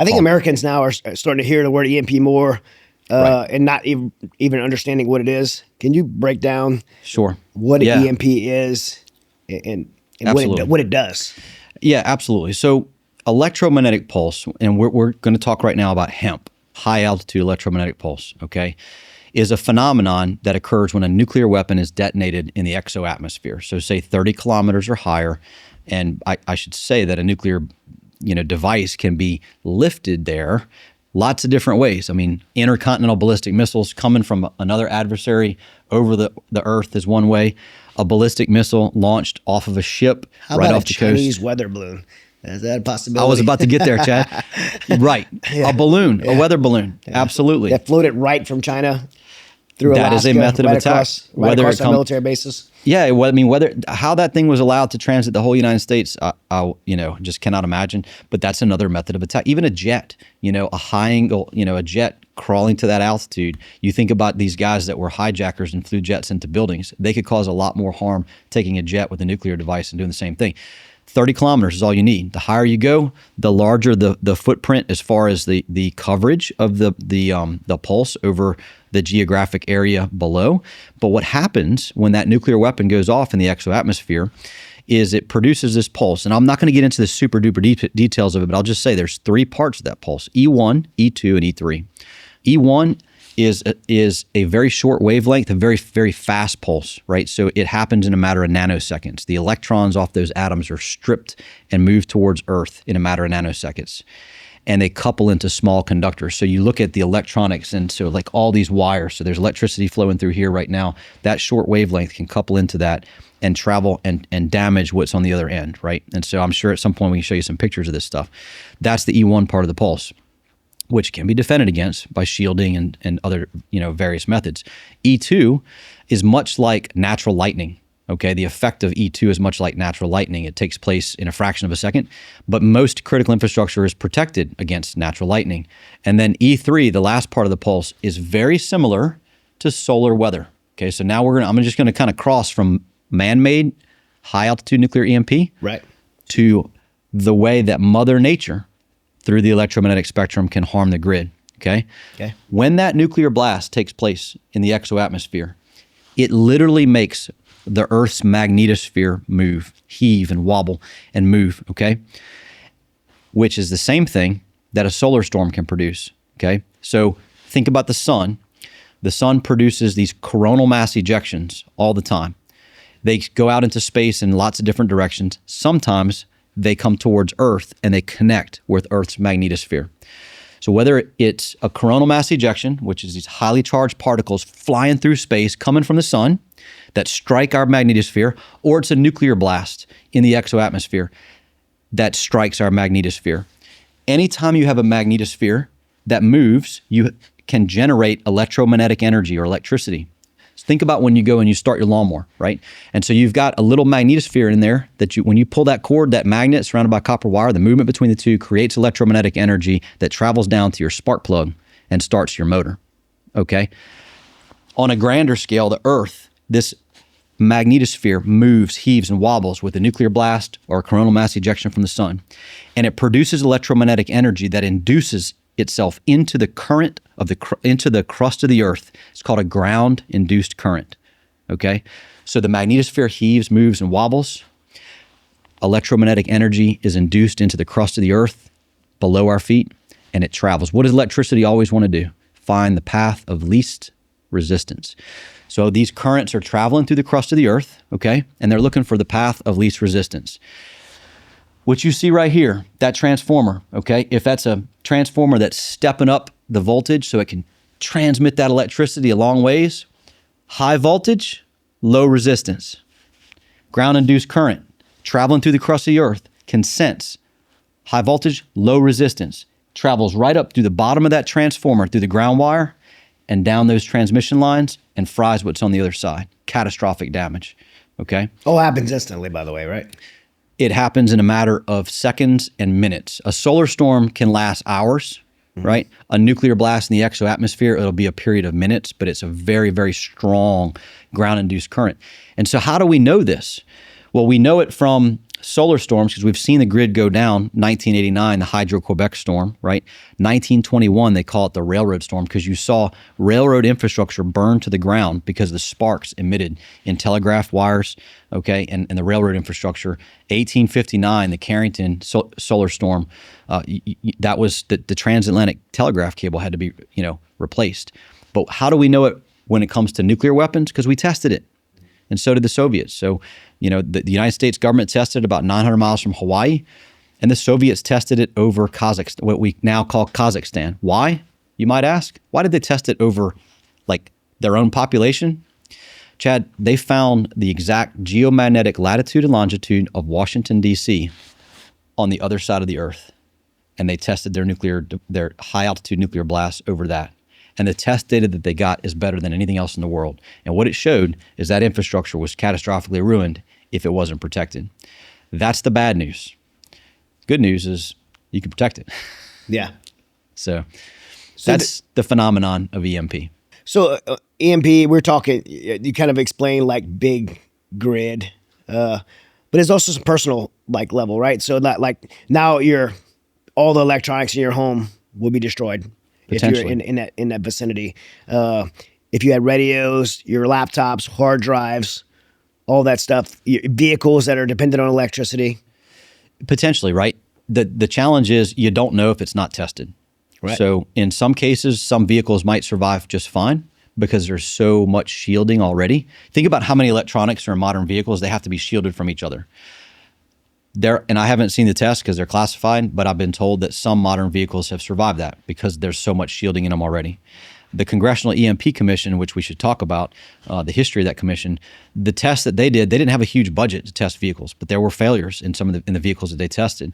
I think Americans now are starting to hear the word EMP more and not even understanding what it is. Can you break down what an EMP is and what it does? Yeah, absolutely. So electromagnetic pulse, and we're going to talk right now about HEMP, high altitude electromagnetic pulse, okay, is a phenomenon that occurs when a nuclear weapon is detonated in the exoatmosphere. So say 30 kilometers or higher. And I should say that a nuclear device can be lifted there lots of different ways. I mean, intercontinental ballistic missiles coming from another adversary over the Earth is one way. A ballistic missile launched off of a ship right off the coast. How about a Chinese weather balloon? Is that a possibility? I was about to get there, Chad. Right. Yeah. A balloon, a weather balloon. Yeah. Absolutely. That floated right from China through Alaska. That is a method of attack. Whether across our military bases. Yeah, well, I mean, how that thing was allowed to transit the whole United States, I just cannot imagine. But that's another method of attack. Even a jet, a high angle, a jet crawling to that altitude. You think about these guys that were hijackers and flew jets into buildings. They could cause a lot more harm taking a jet with a nuclear device and doing the same thing. 30 kilometers is all you need. The higher you go, the larger the footprint as far as the coverage of the pulse over the geographic area below. But what happens when that nuclear weapon goes off in the exoatmosphere is it produces this pulse. And I'm not going to get into the super duper details of it, but I'll just say there's three parts of that pulse: E1, E2, and E3. E1 is a very short wavelength, a very, very fast pulse, right? So it happens in a matter of nanoseconds. The electrons off those atoms are stripped and moved towards Earth in a matter of nanoseconds. And they couple into small conductors. So you look at the electronics, and so like all these wires, so there's electricity flowing through here right now. That short wavelength can couple into that and travel and damage what's on the other end, right? And so I'm sure at some point we can show you some pictures of this stuff. That's the E1 part of the pulse, which can be defended against by shielding and other various methods. E2 is much like natural lightning. Okay, the effect of E2 is much like natural lightning. It takes place in a fraction of a second, but most critical infrastructure is protected against natural lightning. And then E3, the last part of the pulse, is very similar to solar weather. Okay, so now I'm just going to kind of cross from man-made high altitude nuclear EMP to the way that Mother Nature through the electromagnetic spectrum can harm the grid. Okay. When that nuclear blast takes place in the exoatmosphere, it literally makes the Earth's magnetosphere move, heave and wobble and move, okay? Which is the same thing that a solar storm can produce, okay? So think about the sun. The sun produces these coronal mass ejections all the time. They go out into space in lots of different directions. Sometimes they come towards Earth and they connect with Earth's magnetosphere. So whether it's a coronal mass ejection, which is these highly charged particles flying through space coming from the sun that strike our magnetosphere, or it's a nuclear blast in the exoatmosphere that strikes our magnetosphere. Anytime you have a magnetosphere that moves, you can generate electromagnetic energy or electricity. So think about when you go and you start your lawnmower, right? And so you've got a little magnetosphere in there that when you pull that cord, that magnet surrounded by copper wire, the movement between the two creates electromagnetic energy that travels down to your spark plug and starts your motor, okay? On a grander scale, the Earth, this magnetosphere moves, heaves, and wobbles with a nuclear blast or a coronal mass ejection from the sun. And it produces electromagnetic energy that induces itself into the current of into the crust of the Earth. It's called a ground-induced current, okay? So the magnetosphere heaves, moves, and wobbles. Electromagnetic energy is induced into the crust of the Earth below our feet, and it travels. What does electricity always want to do? Find the path of least resistance. So these currents are traveling through the crust of the Earth, okay? And they're looking for the path of least resistance. What you see right here, that transformer, okay? If that's a transformer that's stepping up the voltage so it can transmit that electricity a long ways, high voltage, low resistance. Ground-induced current, traveling through the crust of the Earth, can sense. High voltage, low resistance. Travels right up through the bottom of that transformer, through the ground wire, and down those transmission lines, and fries what's on the other side. Catastrophic damage, okay? Oh, it happens instantly, by the way, right? It happens in a matter of seconds and minutes. A solar storm can last hours, right? A nuclear blast in the exoatmosphere, it'll be a period of minutes, but it's a very, very strong ground-induced current. And so how do we know this? Well, we know it from solar storms, because we've seen the grid go down. 1989, the Hydro-Québec storm, right? 1921, they call it the railroad storm, because you saw railroad infrastructure burn to the ground because the sparks emitted in telegraph wires, okay, and the railroad infrastructure. 1859, the Carrington solar storm, that was the transatlantic telegraph cable had to be, replaced. But how do we know it when it comes to nuclear weapons? Because we tested it. And so did the Soviets. So, the United States government tested about 900 miles from Hawaii, and the Soviets tested it over Kazakhstan, what we now call Kazakhstan. Why, you might ask? Why did they test it over, their own population? Chad, they found the exact geomagnetic latitude and longitude of Washington, D.C. on the other side of the Earth, and they tested their high-altitude nuclear blasts over that. And the test data that they got is better than anything else in the world. And what it showed is that infrastructure was catastrophically ruined if it wasn't protected. That's the bad news. Good news is you can protect it. Yeah. So that's the phenomenon of EMP. So EMP, we're talking, you kind of explain big grid, but there's also some personal level, right? So that now all the electronics in your home will be destroyed. If you're in that vicinity, if you had radios, your laptops, hard drives, all that stuff, vehicles that are dependent on electricity, potentially, right? The challenge is you don't know if it's not tested. Right. So in some cases, some vehicles might survive just fine because there's so much shielding already. Think about how many electronics are in modern vehicles; they have to be shielded from each other. And I haven't seen the tests because they're classified, but I've been told that some modern vehicles have survived that because there's so much shielding in them already. The Congressional EMP Commission, which we should talk about, the history of that commission, the tests that they didn't have a huge budget to test vehicles, but there were failures in some of the vehicles that they tested.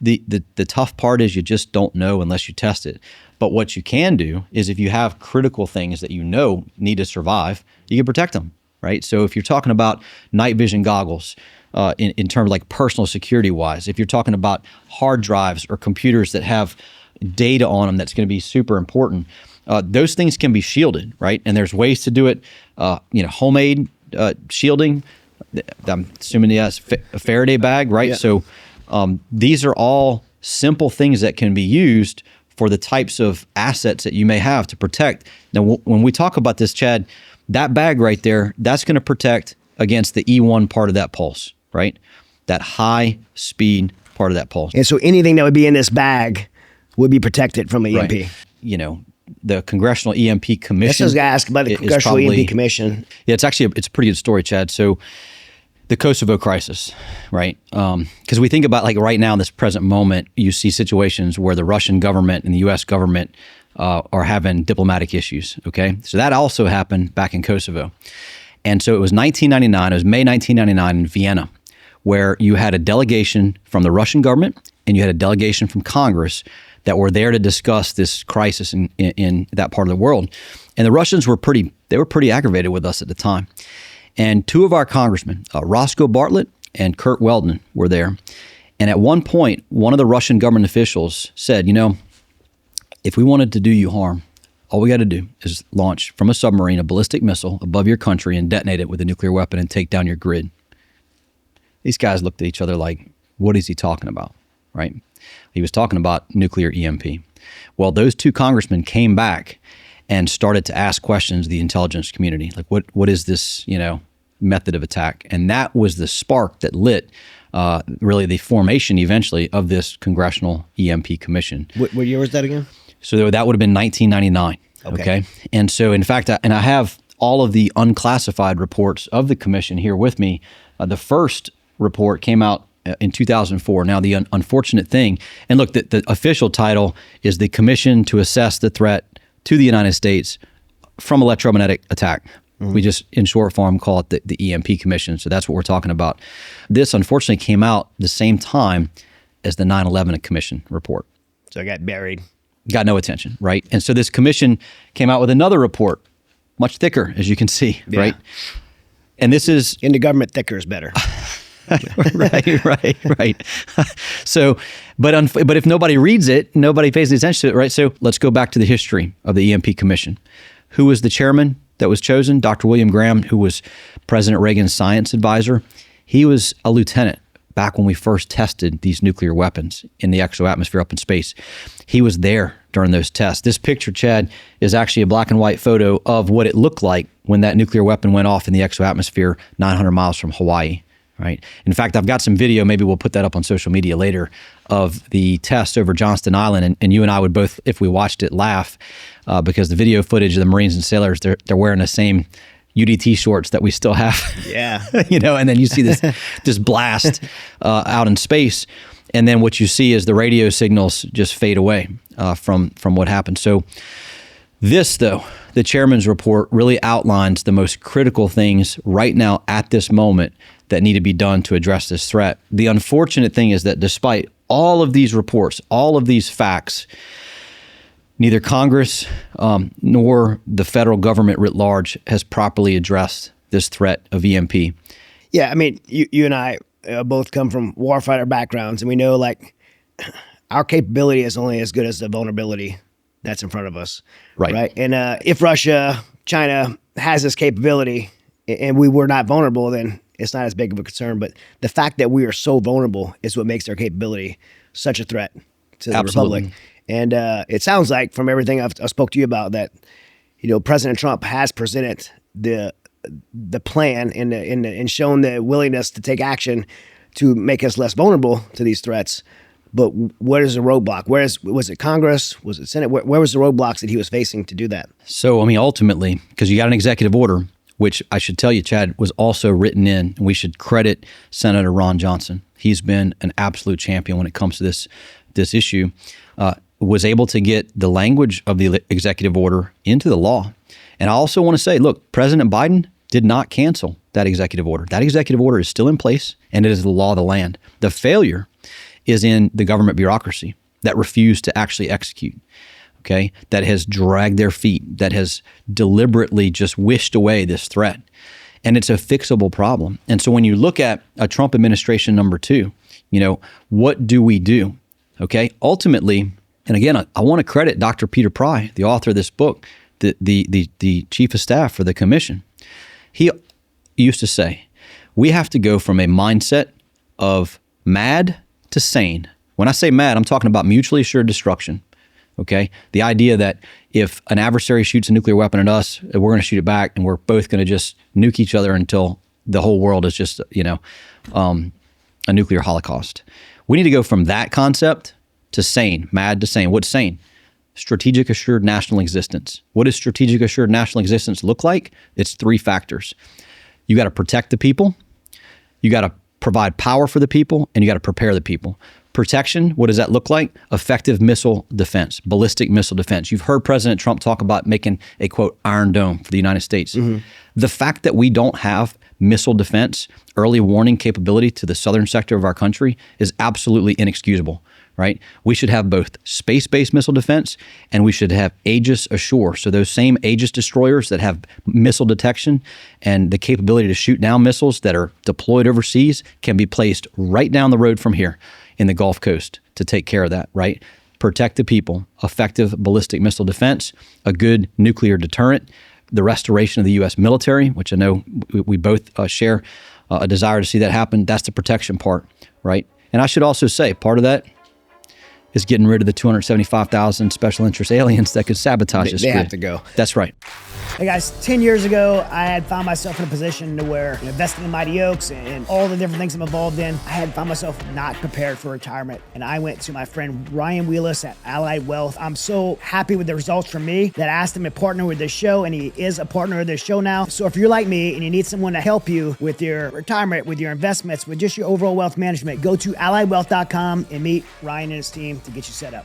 The tough part is you just don't know unless you test it. But what you can do is if you have critical things that need to survive, you can protect them, right? So if you're talking about night vision goggles, in terms of personal security wise, if you're talking about hard drives or computers that have data on them that's going to be super important, those things can be shielded, right? And there's ways to do it, homemade shielding. I'm assuming a Faraday bag, right? Yeah. So these are all simple things that can be used for the types of assets that you may have to protect. Now, when we talk about this, Chad, that bag right there, that's going to protect against the E1 part of that pulse, right? That high speed part of that pulse. And so anything that would be in this bag would be protected from an EMP. Right. The Congressional EMP Commission. That's what I was going to ask about the Congressional EMP Commission. Yeah, it's a pretty good story, Chad. So the Kosovo crisis, right? Because we think about right now in this present moment, you see situations where the Russian government and the U.S. government are having diplomatic issues, okay? So that also happened back in Kosovo. And so it was 1999, it was May 1999 in Vienna, where you had a delegation from the Russian government and you had a delegation from Congress that were there to discuss this crisis in that part of the world. And the Russians were pretty aggravated with us at the time. And two of our congressmen, Roscoe Bartlett and Kurt Weldon, were there. And at one point, one of the Russian government officials said, if we wanted to do you harm, all we got to do is launch from a submarine a ballistic missile above your country and detonate it with a nuclear weapon and take down your grid. These guys looked at each other like, what is he talking about, right? He was talking about nuclear EMP. Well, those two congressmen came back and started to ask questions of the intelligence community. What is this, method of attack? And that was the spark that lit really the formation eventually of this Congressional EMP Commission. What year was that again? So that would have been 1999. Okay. And so, in fact, I have all of the unclassified reports of the commission here with me. The first report came out in 2004. Now, the unfortunate thing, and look, the official title is the Commission to Assess the Threat to the United States from Electromagnetic Attack. Mm-hmm. We just, in short form, call it the EMP Commission. So that's what we're talking about. This, unfortunately, came out the same time as the 9/11 Commission report. So it got buried. Got no attention, right? And so this commission came out with another report, much thicker, as you can see, right? And this is... In the government, thicker is better. Right. So, but if nobody reads it, nobody pays attention to it, right? So let's go back to the history of the EMP Commission. Who was the chairman that was chosen? Dr. William Graham, who was President Reagan's science advisor. He was a lieutenant back when we first tested these nuclear weapons in the exo-atmosphere up in space. He was there during those tests. This picture, Chad, is actually a black and white photo of what it looked like when that nuclear weapon went off in the exo-atmosphere 900 miles from Hawaii. Right. In fact, I've got some video, maybe we'll put that up on social media later, of the test over Johnston Island. And you and I would both, if we watched it, laugh because the video footage of the Marines and sailors, they're wearing the same UDT shorts that we still have. Yeah. And then you see this blast out in space. And then what you see is the radio signals just fade away from what happened. So this, though, the chairman's report really outlines the most critical things right now at this moment that need to be done to address this threat. The unfortunate thing is that despite all of these reports, all of these facts, neither Congress nor the federal government writ large has properly addressed this threat of EMP. Yeah, I mean, you and I both come from warfighter backgrounds, and we know like our capability is only as good as the vulnerability that's in front of us. Right. And if Russia, China has this capability and we were not vulnerable, then it's not as big of a concern. But the fact that we are so vulnerable is what makes our capability such a threat to the Republic. And it sounds like from everything I spoke to you about that, President Trump has presented the plan and shown the willingness to take action to make us less vulnerable to these threats. But where is the roadblock? Was it Congress? Was it Senate? Where was the roadblocks that he was facing to do that? So, I mean, ultimately, because you got an executive order, which I should tell you, Chad, was also written in, and we should credit Senator Ron Johnson. He's been an absolute champion when it comes to this issue. Was able to get the language of the executive order into the law. And I also want to say, look, President Biden did not cancel that executive order. That executive order is still in place, and it is the law of the land. The failure is in the government bureaucracy that refused to actually execute, okay, that has dragged their feet, that has deliberately just wished away this threat. And it's a fixable problem. And so when you look at a Trump administration number 2, what do we do? Okay, ultimately, and again, I want to credit Dr. Peter Pry, the author of this book, the chief of staff for the commission. He used to say, we have to go from a mindset of mad to sane. When I say mad, I'm talking about mutually assured destruction. Okay, the idea that if an adversary shoots a nuclear weapon at us, we're going to shoot it back, and we're both going to just nuke each other until the whole world is just, a nuclear holocaust. We need to go from that concept to sane, mad to sane. What's sane? Strategic assured national existence. What does strategic assured national existence look like? It's 3 factors. You got to protect the people, you got to provide power for the people, and you got to prepare the people. Protection, what does that look like? Effective missile defense, ballistic missile defense. You've heard President Trump talk about making a, quote, Iron Dome for the United States. Mm-hmm. The fact that we don't have missile defense, early warning capability to the southern sector of our country is absolutely inexcusable, right? We should have both space-based missile defense and we should have Aegis ashore. So those same Aegis destroyers that have missile detection and the capability to shoot down missiles that are deployed overseas can be placed right down the road from here in the Gulf Coast to take care of that, right? Protect the people, effective ballistic missile defense, a good nuclear deterrent, the restoration of the U.S. military, which I know we both share a desire to see that happen. That's the protection part, right? And I should also say part of that is getting rid of the 275,000 special interest aliens that could sabotage this grid. They have to go. That's right. Hey guys, 10 years ago, I had found myself in a position to where investing in Mighty Oaks and all the different things I'm involved in, I had found myself not prepared for retirement. And I went to my friend Ryan Wheelis at Allied Wealth. I'm so happy with the results for me that I asked him to partner with this show, and he is a partner of this show now. So if you're like me and you need someone to help you with your retirement, with your investments, with just your overall wealth management, go to alliedwealth.com and meet Ryan and his team to get you set up.